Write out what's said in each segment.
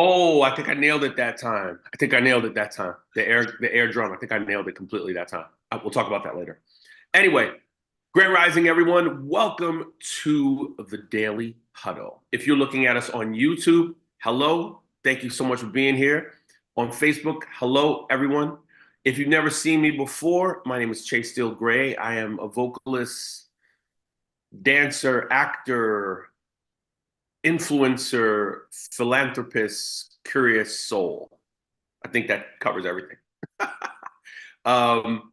Oh, I think I nailed it that time. I think I nailed it that time. The air drum. I think I nailed it completely that time. We'll talk about that later. Anyway, Grand Rising, everyone. Welcome to the Daily Huddle. If you're looking at us on YouTube, hello. Thank you so much for being here. On Facebook, hello, everyone. If you've never seen me before, my name is Chase Steele Gray. I am a vocalist, dancer, actor, influencer, philanthropist, curious soul. I think that covers everything. um,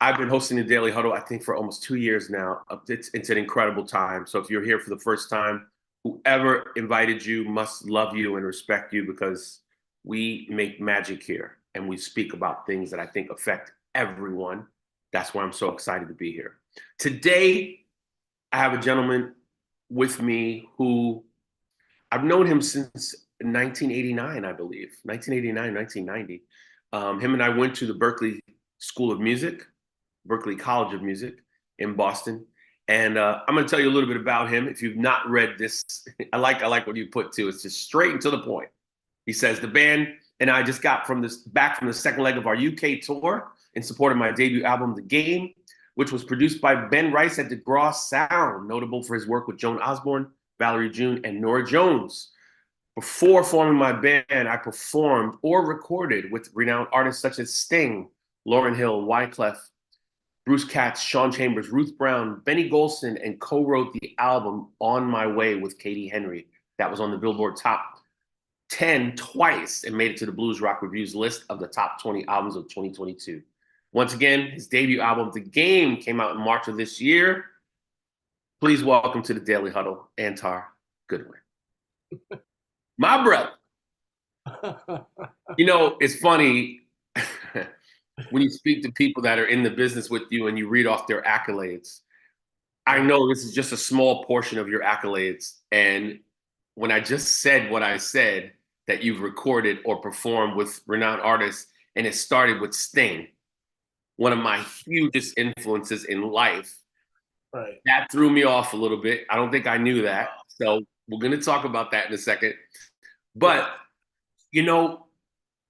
I've been hosting the Daily Huddle, I think, for almost 2 years now. It's an incredible time. So if you're here for the first time, whoever invited you must love you and respect you because we make magic here and we speak about things that I think affect everyone. That's why I'm so excited to be here. Today, I have a gentleman with me who I've known him since 1989, I believe, 1989, 1990. Him and I went to the Berklee School of Music, Berklee College of Music in Boston. And I'm going to tell you a little bit about him. If you've not read this, I like what you put too. It's just straight and to the point. He says the band and I just got back from the second leg of our UK tour in support of my debut album, The Game, which was produced by Ben Rice at DeGraw Sound, notable for his work with Joan Osborne, Valerie June, and Nora Jones. Before forming my band, I performed or recorded with renowned artists such as Sting, Lauryn Hill, Wyclef, Bruce Katz, Sean Chambers, Ruth Brown, Benny Golson, and co-wrote the album On My Way with Katie Henry. That was on the Billboard Top 10 twice and made it to the Blues Rock Review's list of the top 20 albums of 2022. Once again, his debut album, The Game, came out in March of this year. Please welcome to the Daily Huddle, Antar Goodwin. My brother. You know, it's funny when you speak to people that are in the business with you and you read off their accolades. I know this is just a small portion of your accolades. And when I just said what I said, that you've recorded or performed with renowned artists, and it started with Sting, one of my hugest influences in life. Right. That threw me off a little bit. I don't think I knew that. So we're going to talk about that in a second. But, you know,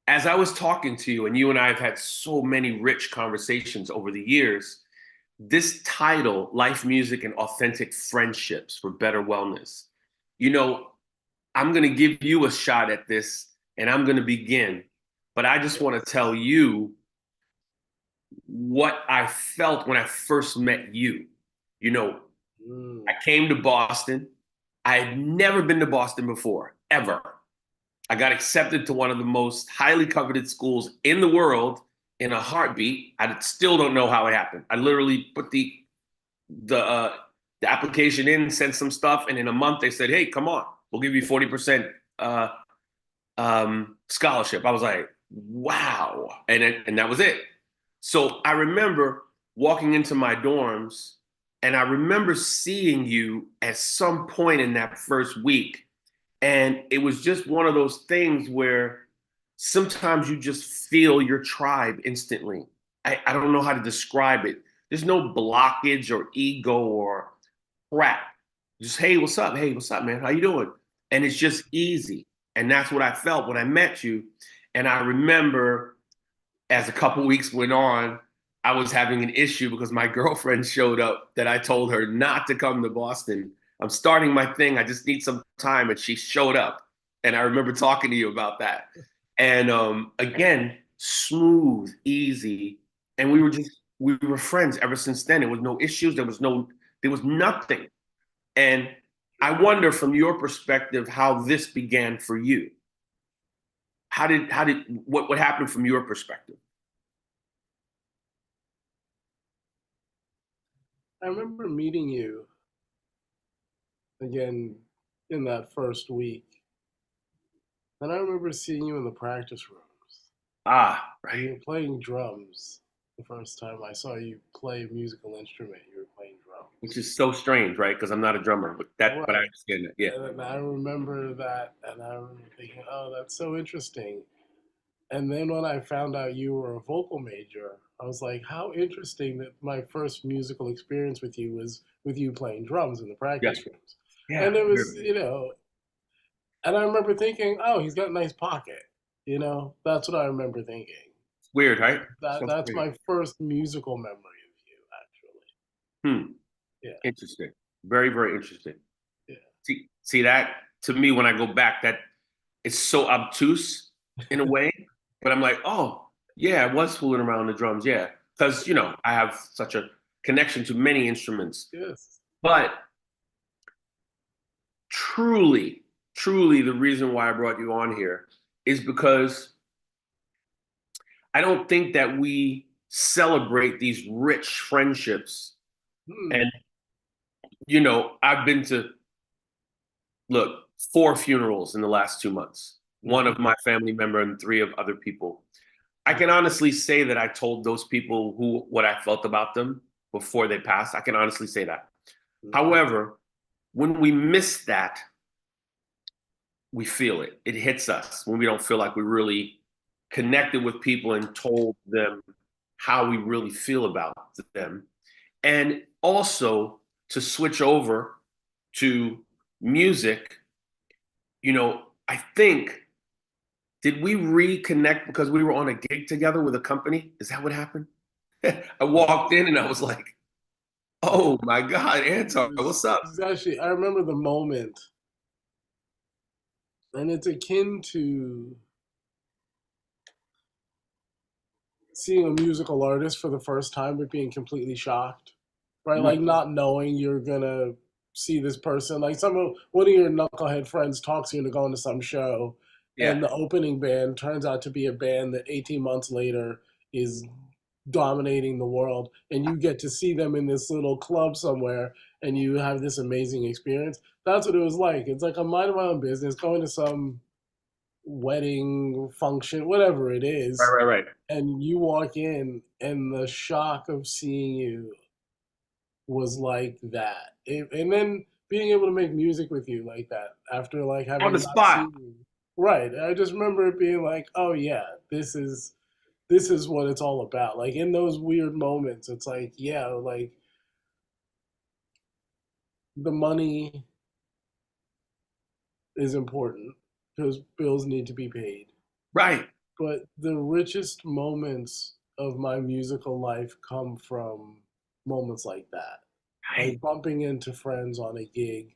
as I was talking to you, and you and I have had so many rich conversations over the years, this title, Life Music and Authentic Friendships for Better Wellness, you know, I'm going to give you a shot at this and I'm going to begin. But I just want to tell you what I felt when I first met you. You know, I came to Boston. I had never been to Boston before, ever. I got accepted to one of the most highly coveted schools in the world in a heartbeat. I still don't know how it happened. I literally put the application in, sent some stuff, and in a month they said, "Hey, come on, we'll give you 40% scholarship." I was like, "Wow!" And that was it. So I remember walking into my dorms, and I remember seeing you at some point in that first week. And it was just one of those things where sometimes you just feel your tribe instantly. I don't know how to describe it. There's no blockage or ego or crap. Just, hey, what's up? Hey, what's up, man? How you doing? And it's just easy. And that's what I felt when I met you. And I remember as a couple weeks went on, I was having an issue because my girlfriend showed up that I told her not to come to Boston. I'm starting my thing. I just need some time. And she showed up. And I remember talking to you about that. And again, smooth, easy. And we were friends ever since then. There was no issues. There was nothing. And I wonder from your perspective how this began for you. What happened from your perspective? I remember meeting you again in that first week. And I remember seeing you in the practice rooms. Ah, And you right. were playing drums the first time I saw you play a musical instrument. You were playing Which drums. is so strange, right? Because I'm not a drummer, but I Right. understand that. Yeah. And I remember that, and I remember thinking, oh, that's so interesting. And then when I found out you were a vocal major, I was like, how interesting that my first musical experience with you was with you playing drums in the Yeah. practice rooms. Yeah. And it was, you know, And I remember thinking, oh, he's got a nice pocket. That's what I remember thinking. It's weird, right? That So that's weird. my first musical memory of you, actually. Hmm. Yeah, Interesting. Very, very interesting. yeah. See that to me when I go back, that it's so obtuse in a way, but I'm like, oh yeah, I was fooling around the drums, yeah, because I have such a connection to many instruments. Yes. But truly, truly, the reason why I brought you on here is because I don't think that we celebrate these rich friendships. Hmm. And I've been to look 4 funerals in the last 2 months. One Hmm. of my family member and three of other people. I can honestly say that I told those people who what I felt about them before they passed. I can honestly say that. Hmm. However, when we miss that, we feel it. It hits us when we don't feel like we really connected with people and told them how we really feel about them. And also to switch over to music, I think, did we reconnect because we were on a gig together with a company? Is that what happened? I walked in and I was like, Yeah. oh my God, Antar, what's up? It's actually, I remember the moment, and it's akin to seeing a musical artist for the first time but being completely shocked, right? Mm, Like not knowing you're gonna see this person. Like one of your knucklehead friends talks you into going to some show, yeah, and the opening band turns out to be a band that 18 months later is dominating the world, and you get to see them in this little club somewhere, and you have this amazing experience. That's what it was like. It's like I'm minding my own business, going to some wedding function, whatever it right, is, right, right. and you walk in and the shock of seeing you was like that. And then being able to make music with you like that after like On the having not spot. seen you. Right. I just remember it being like, oh yeah, this is what it's all about. Like in those weird moments, it's like, yeah, like the money is important because bills need to be paid. Right. But the richest moments of my musical life come from moments like that. Right. Like bumping into friends on a gig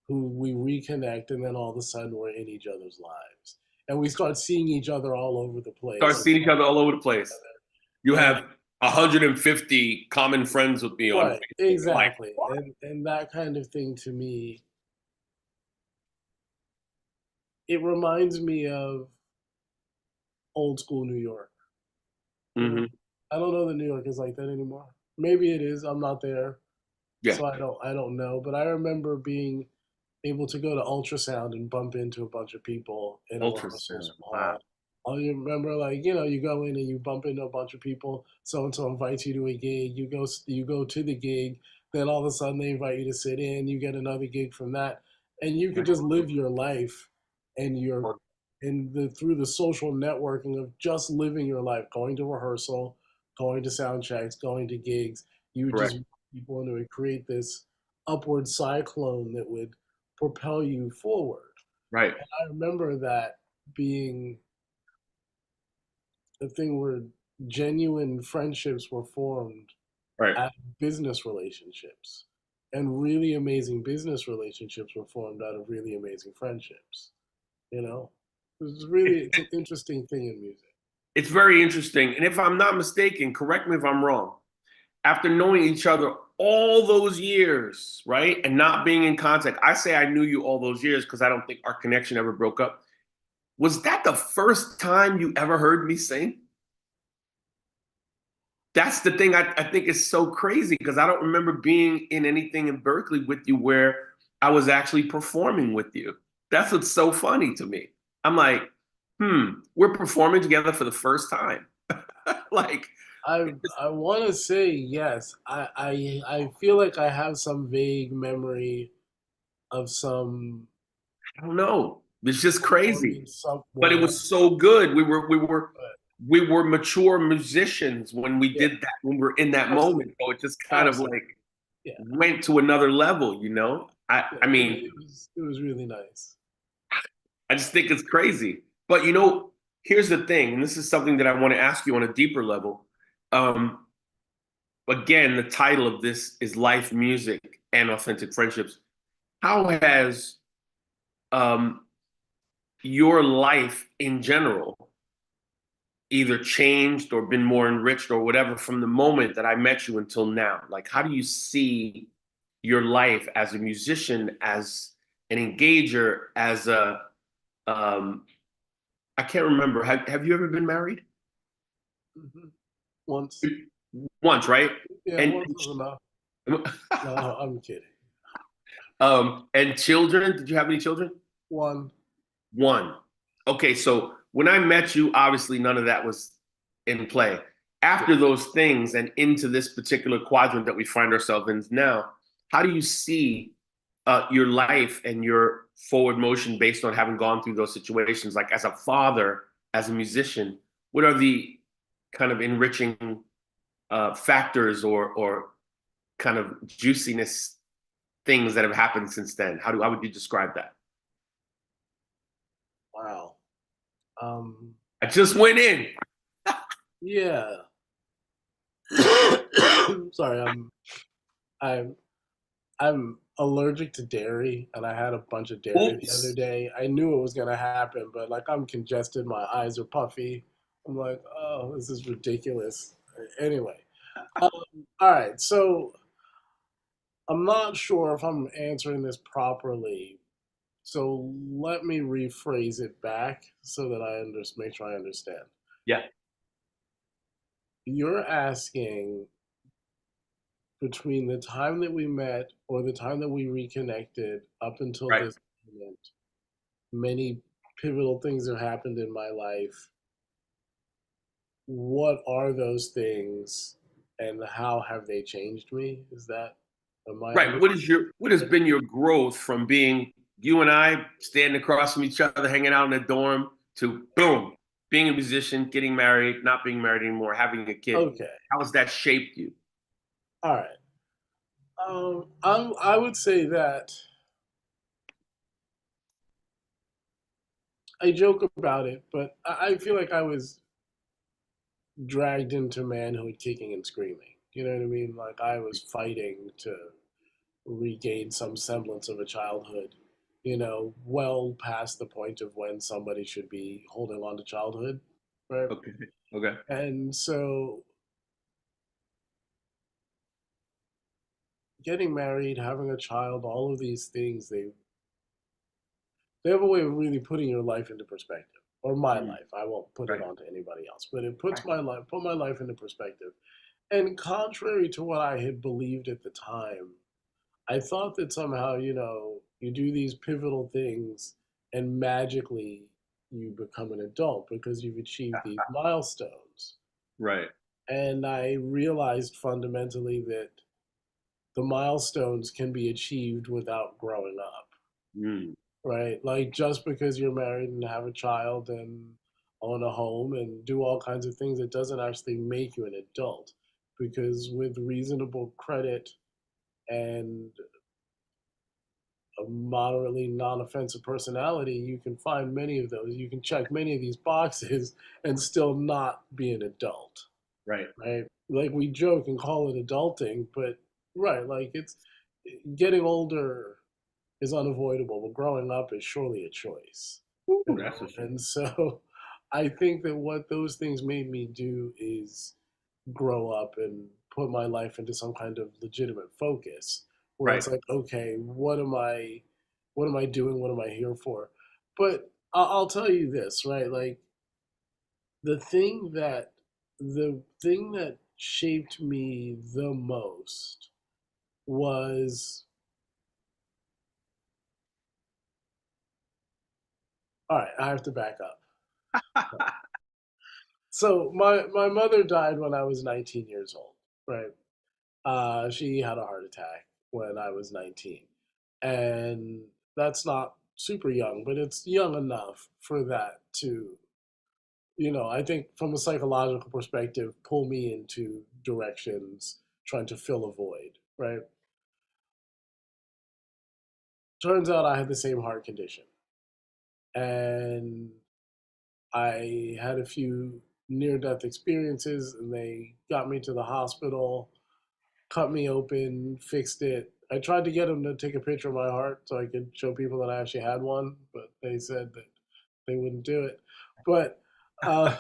who we reconnect and then all of a sudden we're in each other's lives. And we start seeing each other all over the Start place. seeing each other all over the place. You And have 150 common friends with me on right, Facebook. You're like, exactly. what? And that kind of thing to me, it reminds me of old school New York. You know, Hmm. I don't know that New York is like that anymore. Maybe it is. I'm not there. Yeah. So I don't know, but I remember being able to go to ultrasound and bump into a bunch of people in a rehearsal Ultrasound. Wow. hall. Oh, you remember, like you go in and you bump into a bunch of people. So and so invites you to a gig. You go to the gig. Then all of a sudden they invite you to sit in. You get another gig from that, and you could Right. just live your life, and through the social networking of just living your life, going to rehearsal, going to sound checks, going to gigs. You would just Correct. meet people, and it would create this upward cyclone that would propel you forward. Right. I remember that being a thing where genuine friendships were formed Right. out of business relationships. And really amazing business relationships were formed out of really amazing friendships. You know? It's an interesting thing in music. It's very interesting. And if I'm not mistaken, correct me if I'm wrong. After knowing each other all those years, right, and not being in contact, I say I knew you all those years because I don't think our connection ever broke up. Was that the first time you ever heard me sing? That's the thing I think is so crazy because I don't remember being in anything in Berkeley with you where I was actually performing with you. That's what's so funny to me. I'm like, we're performing together for the first time. Like, I want to say yes. I feel like I have some vague memory of some I don't know. It's just crazy. performing But it somewhere. was so good. But We were mature musicians when we yeah, did that, when we are in that moment. absolutely, So it just kind of absolutely. like Yeah, went to another level. yeah. I It, mean, it was really nice. I just think it's crazy. But here's the thing, and this is something that I want to ask you on a deeper level. Um, again, the title of this is Life, Music, and Authentic Friendships. How has um, your life in general either changed or been more enriched or whatever from the moment that I met you until now? Like, how do you see your life as a musician, as an engager, as a I can't remember. Have you ever been married? Hmm. Once. Once, right? Yeah, And once is enough. No, I'm kidding. and children? Did you have any children? One. One. Okay, so when I met you, obviously none of that was in play. Yeah. After those things and into this particular quadrant that we find ourselves in now, how do you see your life and your forward motion based on having gone through those situations? Like as a father, as a musician, what are the kind of enriching factors or kind of juiciness things that have happened since then? How would you describe that? Wow. Um, I just went in. yeah. Sorry, I'm I'm allergic to dairy, and I had a bunch of dairy the other Oops. day. I knew it was gonna happen, but like I'm congested, my eyes are puffy. I'm like, oh, this is ridiculous. Anyway, um, all right. So I'm not sure if I'm answering this properly. So let me rephrase it back so that make sure I understand. Yeah. You're asking between the time that we met or the time that we reconnected up until Right. this moment, many pivotal things have happened in my life. What are those things and how have they changed me? Is that my Right. understanding? What has been your growth from being you and I standing across from each other, hanging out in the dorm, to boom, being a musician, getting married, not being married anymore, having a kid? Okay. How has that shaped you? All right. I would say that I joke about it, but I feel like I was dragged into manhood kicking and screaming. You know what I mean? Like I was fighting to regain some semblance of a childhood, well past the point of when somebody should be holding on to childhood, right? Okay. Okay. And so getting married, having a child, all of these things, they have a way of really putting your life into perspective. Or my Mm, life. I won't put it right. onto anybody else, but it Right. put my life into perspective. And contrary to what I had believed at the time, I thought that somehow, you do these pivotal things and magically you become an adult because you've achieved these milestones. Right. And I realized fundamentally that the milestones can be achieved without growing up, Mm, right? Like just because you're married and have a child and own a home and do all kinds of things, it doesn't actually make you an adult. Because with reasonable credit and a moderately non-offensive personality, you can find many of those. You can check many of these boxes and still not be an adult, right. right? Like we joke and call it adulting, but right, like it's getting older is unavoidable, but growing up is surely a choice, Ooh, you that's know. a shame. And so, I think that what those things made me do is grow up and put my life into some kind of legitimate focus where Right. it's like, okay, what am I doing? What am I here for? But I'll tell you this, right? Like the thing that the thing that shaped me the most was, all right, I have to back up. So my mother died when I was 19 years old, right? She had a heart attack when I was 19. And that's not super young, but it's young enough for that to, I think from a psychological perspective, pull me into directions trying to fill a void, right? Turns out I had the same heart condition. and I had a few near death experiences, and they got me to the hospital, cut me open, fixed it. I tried to get them to take a picture of my heart so I could show people that I actually had one, but they said that they wouldn't do it. But uh,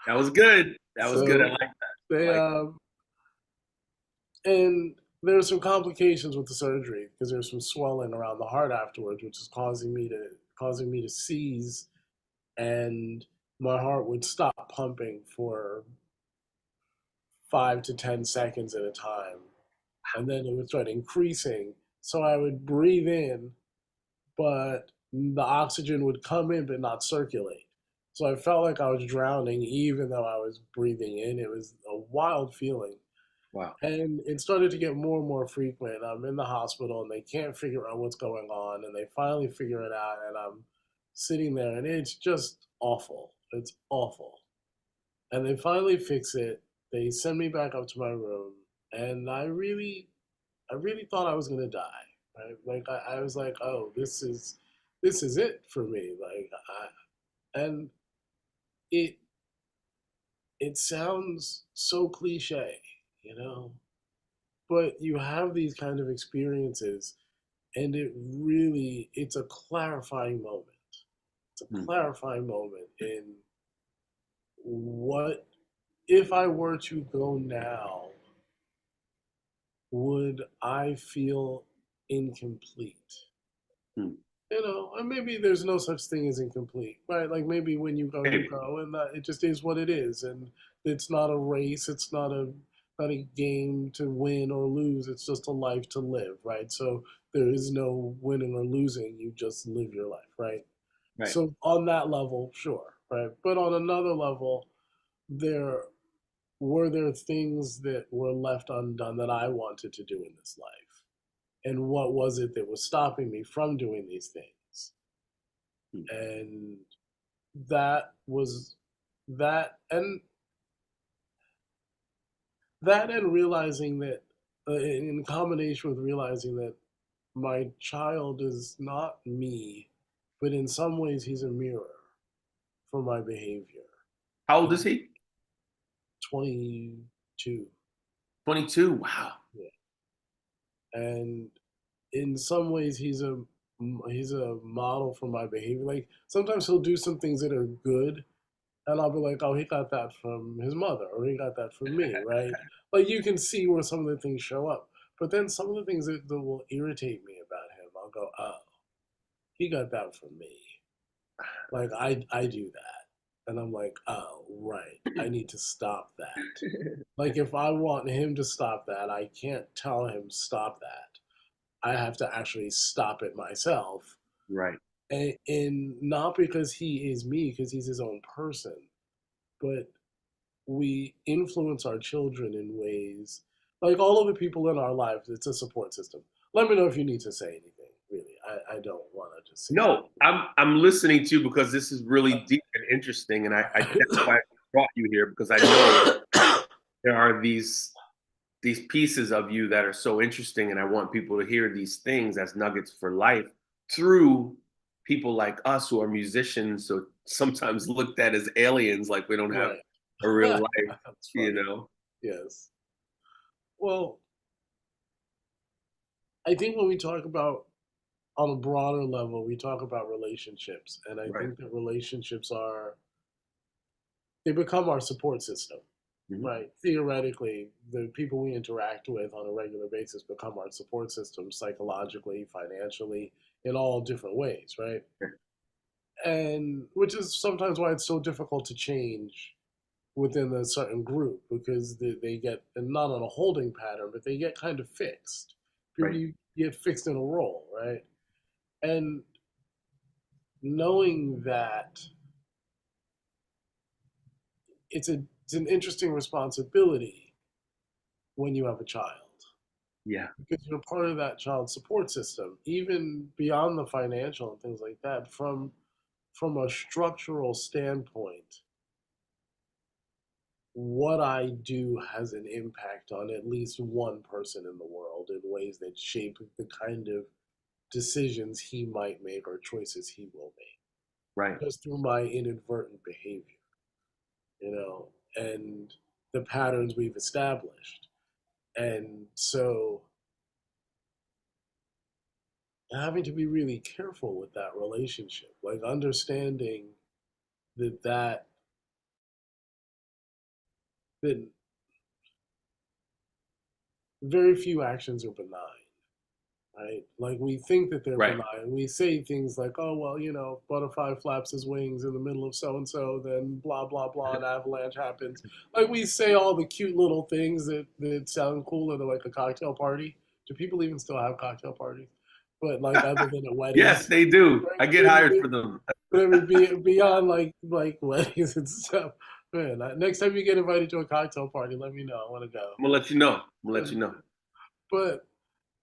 That was good. That was good. I so like that. I they like and there were some complications with the surgery because there's some swelling around the heart afterwards, which is causing me to seize, and my heart would stop pumping for 5 to 10 seconds at a time, and then it would start increasing. So I would breathe in, but the oxygen would come in but not circulate. So I felt like I was drowning even though I was breathing in. It was a wild feeling. wow. And it started to get more and more frequent. I'm in the hospital and they can't figure out what's going on. And they finally figure it out. And I'm sitting there and it's just awful. It's awful. And they finally fix it. They send me back up to my room. And I really thought I was going to die. Right? Like I was like, oh, this is it for me. And it, it sounds so cliche, you know, but you have these kind of experiences and it's a clarifying moment. It's a Hmm. clarifying moment in what if I were to go now, would I feel incomplete? Hmm. You know, and maybe there's no such thing as incomplete, right? Like maybe when you Maybe. go, and it just is what it is, and it's not a race, it's not a game to win or lose. It's just a life to live, right? So there is no winning or losing. You just live your life, right? Right. So on that level, sure, right? But on another level, there there things that were left undone that I wanted to do in this life, and what was it that was stopping me from doing these things? Hmm. And that was that and that and realizing that in combination with realizing that my child is not me, but in some ways he's a mirror for my behavior. How old is And he? 22. 22. Wow. Yeah. And in some ways he's a model for my behavior. Like sometimes he'll do some things that are good, and I'll be like, oh, he got that from his mother, or he got that from me, right? Like you can see where some of the things show up. But then some of the things that will irritate me about him, I'll go, oh, he got that from me. Like I do that. And I'm like, oh, right. I need to stop that. Like if I want him to stop that, I can't tell him stop that. I have to actually stop it myself. Right. And not because he is me, because he's his own person, but we influence our children in ways like all of the people in our lives. It's a support system. Let me know if you need to say anything. Really, I don't want to just sit No, I'm listening to you because this is really deep and interesting, and that's why I brought you here because I know here. there are these pieces of you that are so interesting, and I want people to hear these things as nuggets for life through people like us who are musicians, so sometimes looked at as aliens, like we don't have Right. a real life, That's you funny. know? Yes. Well, I think when we talk about on a broader level, we talk about relationships, and I Right. think that relationships are they become our support system. Mhm. Right. Theoretically, the people we interact with on a regular basis become our support system psychologically, financially, in all different ways, right? And which is sometimes why it's so difficult to change within a certain group because they get, and not on a holding pattern, but they get kind of fixed. People Right. you get fixed in a role, right? And knowing that it's an interesting responsibility when you have a child Yeah. because you're part of that child support system, even beyond the financial and things like that. From a structural standpoint, what I do has an impact on at least one person in the world in ways that shape the kind of decisions he might make or choices he will make. Right. just through my inadvertent behavior, you know, and the patterns we've established. And so having to be really careful with that relationship, like understanding that that very few actions are benign, right? Like we think that they're Right. benign. We say things like, "Oh well, you know, butterfly flaps his wings in the middle of so and so, then blah blah blah, an avalanche happens." Like we say all the cute little things that sound cool at like a cocktail party. Do people even still have cocktail parties? But like other than at Yes, weddings, they do. right? I get hired for them. But I mean, beyond like weddings and stuff. Man, next time you get invited to a cocktail party, let me know. I want to go. I'm gonna let you know. I'm gonna let you know. But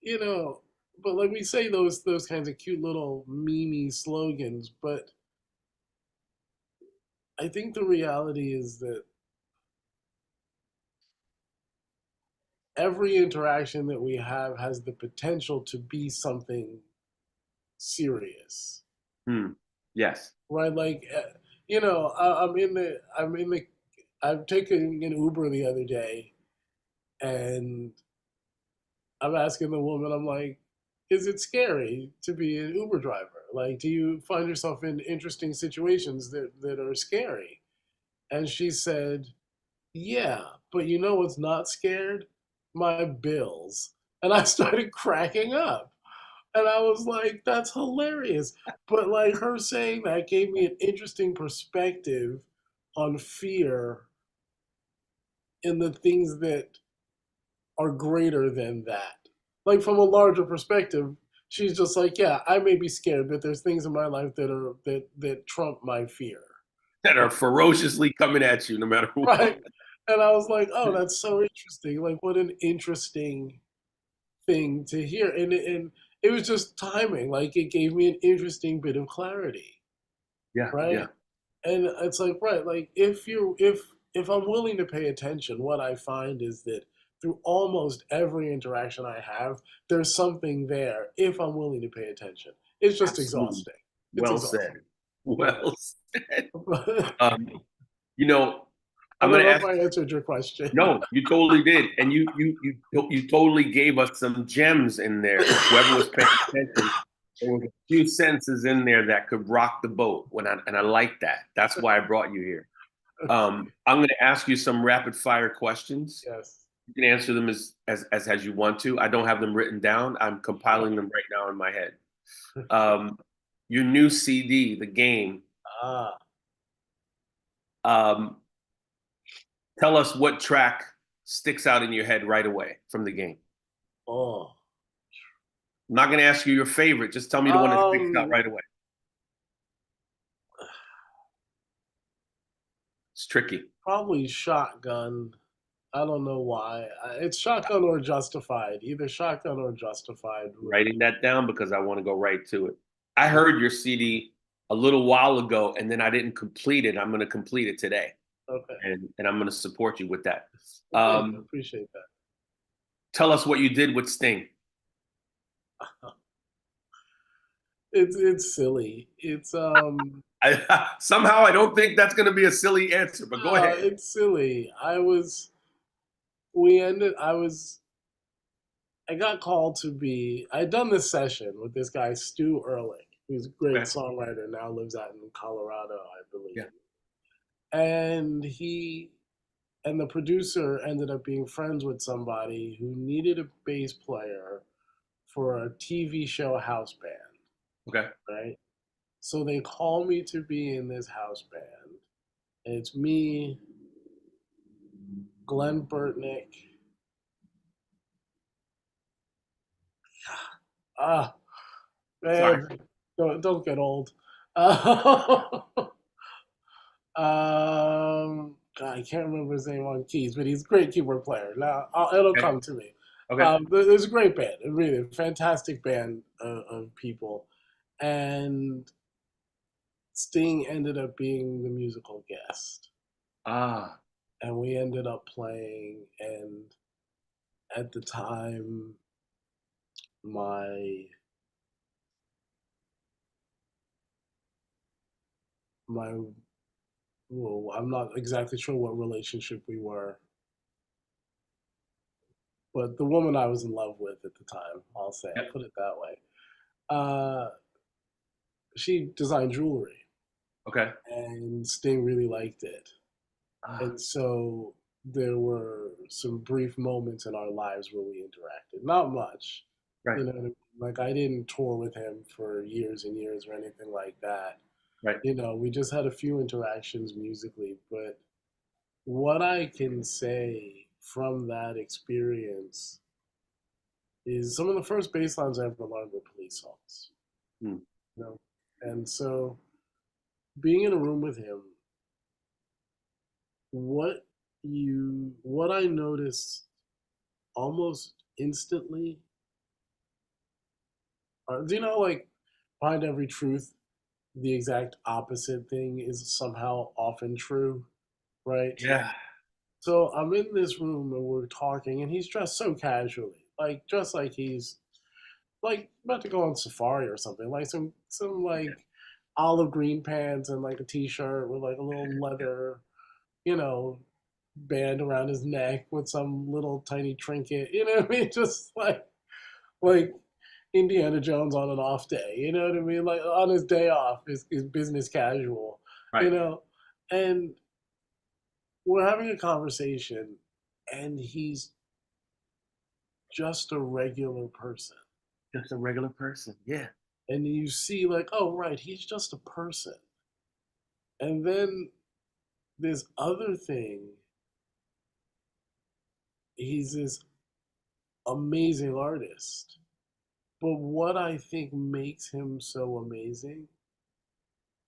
you know, but like we say those kinds of cute little meme slogans, but I think the reality is that every interaction that we have has the potential to be something serious, Hmm. Yes. right? Like, you know, I'm taking an Uber the other day, and I'm asking the woman, I'm like, is it scary to be an Uber driver? Like, do you find yourself in interesting situations that are scary? And she said, yeah, but you know what's not scared? My bills. And I started cracking up. And I was like, that's hilarious. But like her saying that gave me an interesting perspective on fear in the things that are greater than that. Like from a larger perspective, she's just like, yeah, I may be scared, but there's things in my life that trump my fear. That are ferociously coming at you no matter what. Right. And I was like, oh, that's so interesting. Like what an interesting thing to hear. And it was just timing. Like it gave me an interesting bit of clarity. Yeah, yeah. Right. And it's like, right, like if I'm willing to pay attention, what I find is that through almost every interaction I have, there's something there if I'm willing to pay attention. It's just Absolutely. exhausting. It's Well exhausting. said. Yeah. Well said. But Um, you know, I I'm don't gonna know if ask. I answered your question. No, you totally did, and you totally gave us some gems in there. Whoever was paying attention, there was a few sentences in there that could rock the boat. And I like that. That's why I brought you here. I'm going to ask you some rapid fire questions. Yes. You can answer them as you want to. I don't have them written down. I'm compiling them right now in my head. Um, your new CD, The Game. Ah. Um, tell us what track sticks out in your head right away from the game. Oh. I'm not going to ask you your favorite. Just tell me the one that sticks out Um. right away. It's tricky. Probably Shotgun. I don't know why. It's Shotgun or Justified. Either Shotgun or Justified would Writing be. that down because I want to go right to it. I Yeah. heard your CD a little while ago, and then I didn't complete it. I'm going to complete it today, Okay. and I'm going to support you with that. Well, thank you. I appreciate that. Tell us what you did with Sting. It's silly. Somehow I don't think that's going to be a silly answer, but go ahead. It's silly. We ended I got called to be I'd done this session with this guy Stu Ehrlich, who's a great Okay. songwriter, now lives out in Colorado, I Yeah. believe. And the producer ended up being friends with somebody who needed a bass player for a TV show house band, Okay. right? So they call me to be in this house band. And it's me, Glenn Burtnick. Ah, Sorry. man, don't get old. God, I can't remember his name on keys, but he's a great keyboard player. Now it'll Okay. come to me. Okay. There's a great band, a really fantastic band of people, and Sting ended up being the musical guest, Ah. and we ended up playing. And at the time, my my, well, I'm not exactly sure what relationship we were, but the woman I was in love with at the time, I'll Yep. put it that way. Uh, she designed jewelry, Okay. and Sting really liked it. Ah, And so there were some brief moments in our lives where we interacted. Not much, right. you know what I mean? Like I didn't tour with him for years and years or anything like that. Right. You know, we just had a few interactions musically, but what I can say from that experience is some of the first bass lines I ever learned were police songs, Hmm. you know? And so being in a room with him, what I noticed almost instantly, do you know, like behind every truth, the exact opposite thing is somehow often true, right? Yeah. So I'm in this room and we're talking, and he's dressed so casually, like just like he's like about to go on safari or something, like some like olive green pants and like a t-shirt with like a little leather, you know, band around his neck with some little tiny trinket, you know what I mean? Just like Indiana Jones on an off day, you know what I mean? Like on his day off is business casual, you Right. know? And we're having a conversation and he's just a regular person. Just a regular person. Yeah. And you see like, oh right, he's just a person. And then this other thing, he's this amazing artist. But what I think makes him so amazing,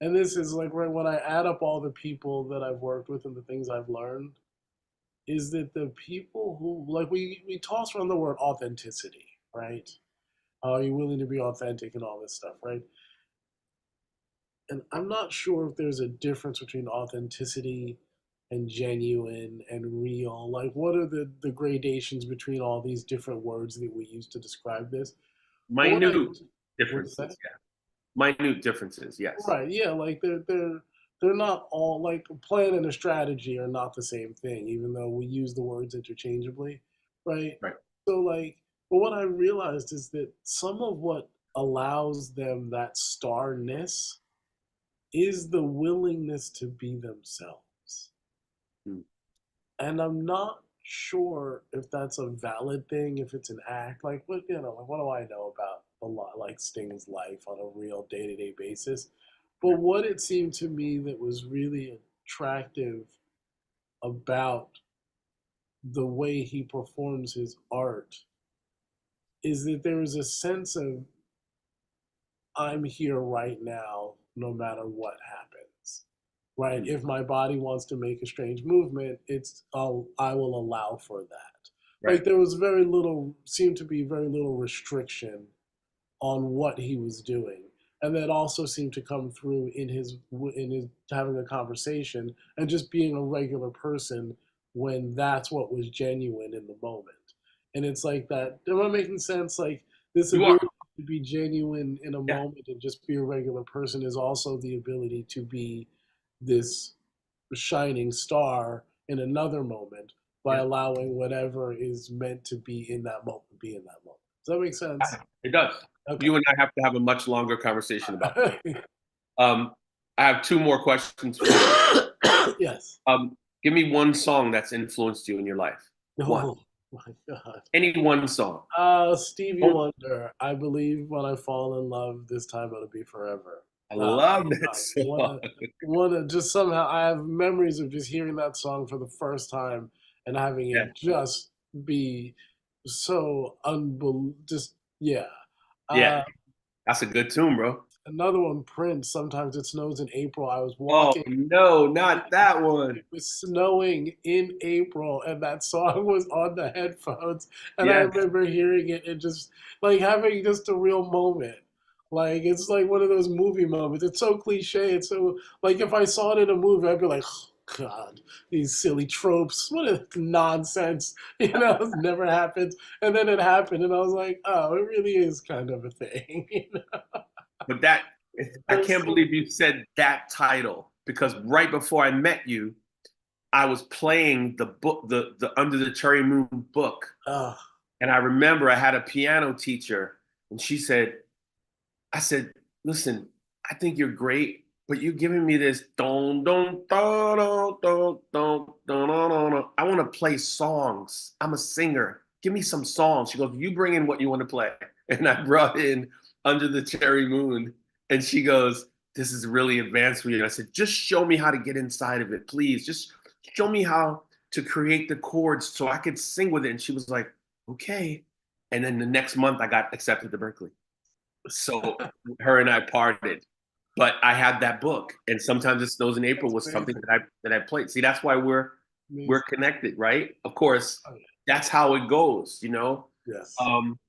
and this is like right when I add up all the people that I've worked with and the things I've learned, is that the people who like we toss around the word authenticity, right? Are you willing to be authentic and all this stuff, right? And I'm not sure if there's a difference between authenticity and genuine and real. Like, what are the gradations between all these different words that we use to describe this? But what I Minute would say, differences. Yeah. Minute differences. Yes. right? Yeah, like they're not all like a plan and a strategy are not the same thing, even though we use the words interchangeably, right? Right. So like, but what I realized is that some of what allows them that starness is the willingness to be themselves. Hmm. And I'm not sure if that's a valid thing, if it's an act. Like, what you know, like what do I know about a lot like Sting's life on a real day to day basis? But Right. what it seemed to me that was really attractive about the way he performs his art is that there is a sense of I'm here right now, no matter what happens. Right? Hmm. If my body wants to make a strange movement, I will allow for that. Right. Like there was very little, seemed to be very little restriction on what he was doing, and that also seemed to come through in his having a conversation and just being a regular person when that's what was genuine in the moment. And it's like that. Am I making sense? Like this You are. ability to be genuine in a Yeah. moment and just be a regular person is also the ability to be this shining star in another moment by Yeah. allowing whatever is meant to be in that moment be in that moment. Does that make sense? It does. Okay. You and I have to have a much longer conversation about this. Um, I have two more questions for you. Yes. Give me one song that's influenced you in your life. One. Oh my God. Any one song. Stevie Oh, Wonder. I believe when I fall in love, this time it'll be forever. I Uh, love that one song. of, one of just somehow I have memories of just hearing that song for the first time and having Yeah. it just be so unbelievable. Just yeah. Yeah. Uh, That's a good tune, bro. Another one, Prince. Sometimes it snows in April. I was Oh walking. no, not that one. It was snowing in April, and that song was on the headphones. And I Yes. remember hearing it and just like having just a real moment. Like it's like one of those movie moments. It's so cliche. It's so like if I saw it in a movie, I'd be like, oh, God, these silly tropes. What a nonsense. You know, it never happens. And then it happened, and I was like, oh, it really is kind of a thing. You know? But that I There's can't so believe you said that title. because right before I met you, I was playing the book, the Under the Cherry Moon book. Oh, And I remember I had a piano teacher, and she said, I said, listen, I think you're great, but you're giving me this don don don don don don don don don. I want to play songs. I'm a singer. Give me some songs. She goes, you bring in what you want to play. And I brought in Under the Cherry Moon. And she goes, this is really advanced for you. And I said, just show me how to get inside of it, please. Just show me how to create the chords so I could sing with it. And she was like, okay. And then the next month I got accepted to Berkeley. So her and I parted, but I had that book, and Sometimes It Snows in April that's was something amazing. that I played. See, that's why we're Amazing. connected, right? Of course, Oh, that's how it goes, you know. yes. Um,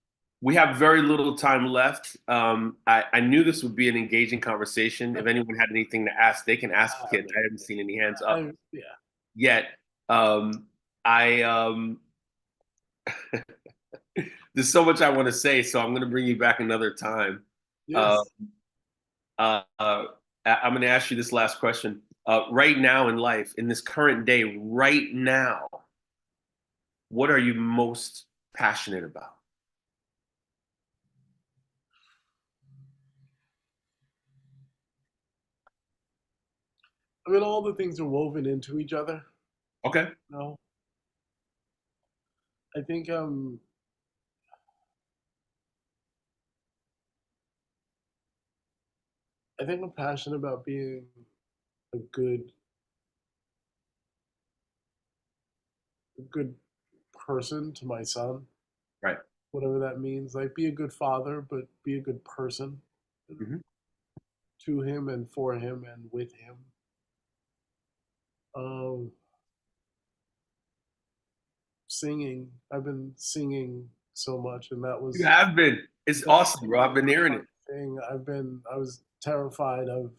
we have very little time left. I knew this would be an engaging conversation. If anyone had anything to ask, they can ask I it. mean, I haven't seen any hands up yeah. yet. I There's so much I want to say, so I'm going to bring you back another time. Uh, Yes. uh, I'm going to ask you this last question. Right now in life, in this current day, right now, what are you most passionate about? I mean, all the things are woven into each other. Okay. You know, I think I'm passionate about being a good person to my son, Right. whatever that means. Like, be a good father, but be a good person, you know, Hmm. to him and for him and with him. Um, Singing. I've been singing so much, and that You was have been. It's that's awesome, bro. I've been hearing one it. thing. I was terrified of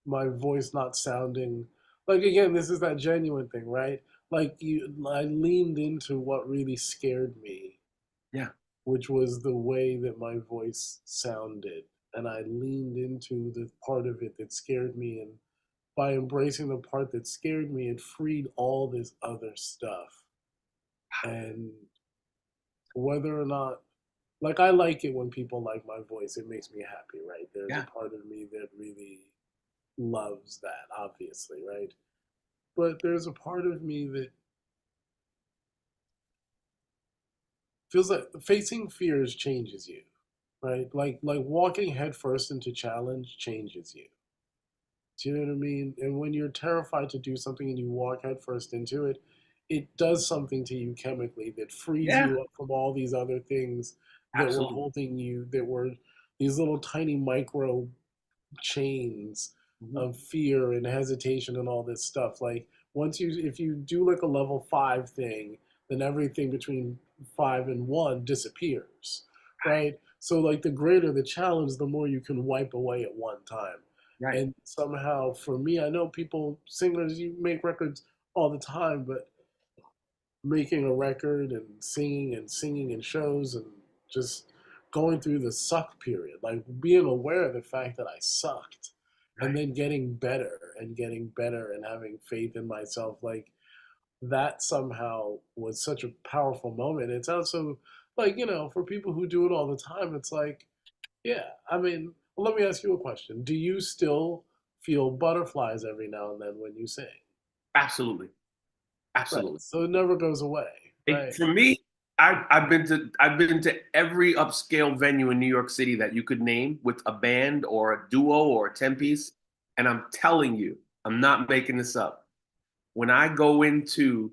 my voice not sounding like, again, this is that genuine thing, right? Like, I leaned into what really scared me, Yeah. which was the way that my voice sounded. And I leaned into the part of it that scared me. And by embracing the part that scared me, it freed all this other stuff. And whether or not, like, I like it when people like my voice, it makes me happy, right? There's a Yeah. part of me that really loves that, obviously, right? But there's a part of me that feels like facing fears changes you, right? Like walking headfirst into challenge changes you. Do you know what I mean? And when you're terrified to do something and you walk headfirst into it, it does something to you chemically that frees Yeah. you up from all these other things that were Absolutely. holding you, that were these little tiny micro chains Hmm. of fear and hesitation and all this stuff. Like, once you, if you do like a level 5 thing, then everything between 5 and 1 disappears, right? So like, the greater the challenge, the more you can wipe away at one time. Right. And somehow for me, I know people, singers, you make records all the time, but making a record and singing in shows and just going through the suck period, like being aware of the fact that I sucked, and Right. then getting better and having faith in myself, like, that somehow was such a powerful moment. It's also like, for people who do it all the time, it's like, yeah, I mean, well, let me ask you a question. Do you still feel butterflies every now and then when you sing? Absolutely. Right. Absolutely. So it never goes away, right? For me, I've been to every upscale venue in New York City that you could name with a band or a duo or a 10-piece. And I'm telling you, I'm not making this up. When I go into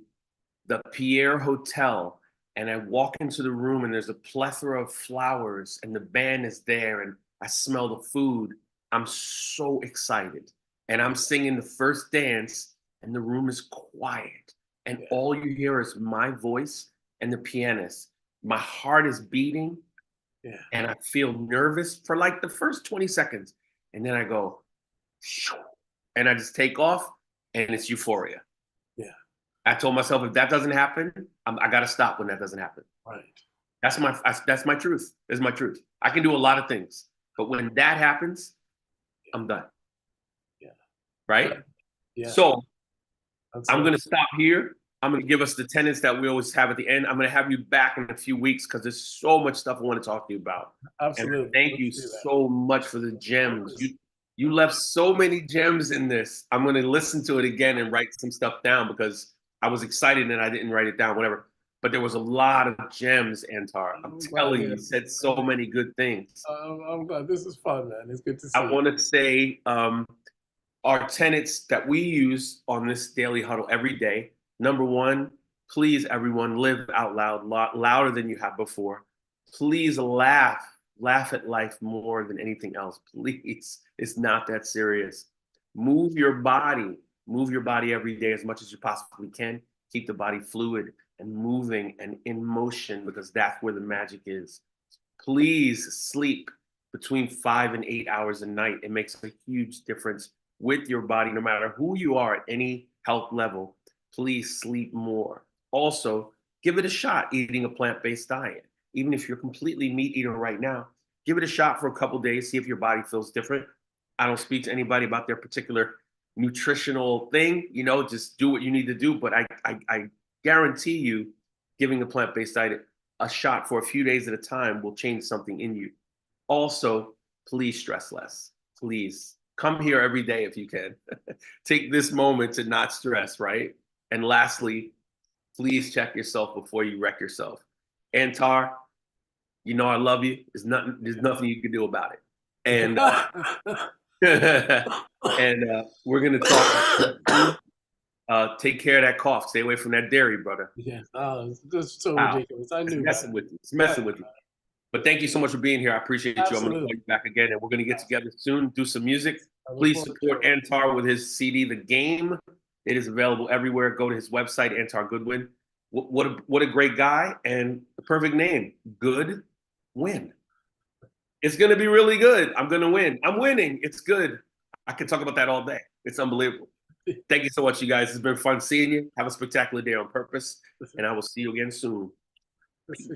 the Pierre Hotel and I walk into the room and there's a plethora of flowers and the band is there and I smell the food, I'm so excited. And I'm singing the first dance and the room is quiet. And Yeah, all you hear is my voice and the pianist. My heart is beating yeah, and I feel nervous for like the first 20 seconds. And then I go, "Shoo," and I just take off and it's euphoria. yeah. I told myself if that doesn't happen, I got to stop when that doesn't happen. Right. That's my truth. That's my truth. I can do a lot of things, but when that happens, I'm done. Yeah. right? Yeah, So that's I'm so going to stop here. I'm going to give us the tenets that we always have at the end. I'm going to have you back in a few weeks because there's so much stuff I want to talk to you about. And absolutely. thank you Let's do that. so much for the Of gems. course. You left so many gems in this. I'm going to listen to it again and write some stuff down because I was excited and I didn't write it down, whatever. But there was a lot of gems, Antar. I'm I'm glad telling we you, you had said a so many good things. I'm glad this is fun, man. It's good to I see want to say our tenets that we use on this daily huddle every day. Number one, please, everyone, live out loud, louder than you have before. Please laugh at life more than anything else. Please, it's not that serious. Move your body, move your body every day as much as you possibly can. Keep the body fluid and moving and in motion because that's where the magic is. Please sleep between 5 and 8 hours a night. It makes a huge difference with your body, no matter who you are at any health level. Please sleep more. Also, give it a shot eating a plant based diet. Even if you're completely meat eater right now, give it a shot for a couple days, see if your body feels different. I don't speak to anybody about their particular nutritional thing, just do what you need to do. But I guarantee you, giving a plant based diet a shot for a few days at a time will change something in you. Also, please stress less. Please come here every day if you can. Take this moment to not stress, right? And lastly, please check yourself before you wreck yourself. Antar, I love you. There's nothing you can do about it. And that. we're gonna talk. Take care of that cough. Stay away from that dairy, brother. Yes. Oh, that's so Wow, ridiculous. I it's knew better. messing with you. It's I messing knew with you. But thank you so much for being here. I appreciate you. I'm going to call Absolutely. you back again, and we're going to get together soon, do some music. I look Please forward to support it. Antar with his CD, The Game. It is available everywhere. Go to his website, Antar Goodwin. What a great guy and the perfect name, Good Win. It's going to be really good. I'm going to win. I'm winning. It's good. I can talk about that all day. It's unbelievable. Thank you so much, you guys. It's been fun seeing you. Have a spectacular day on purpose, and I will see you again soon. Peace.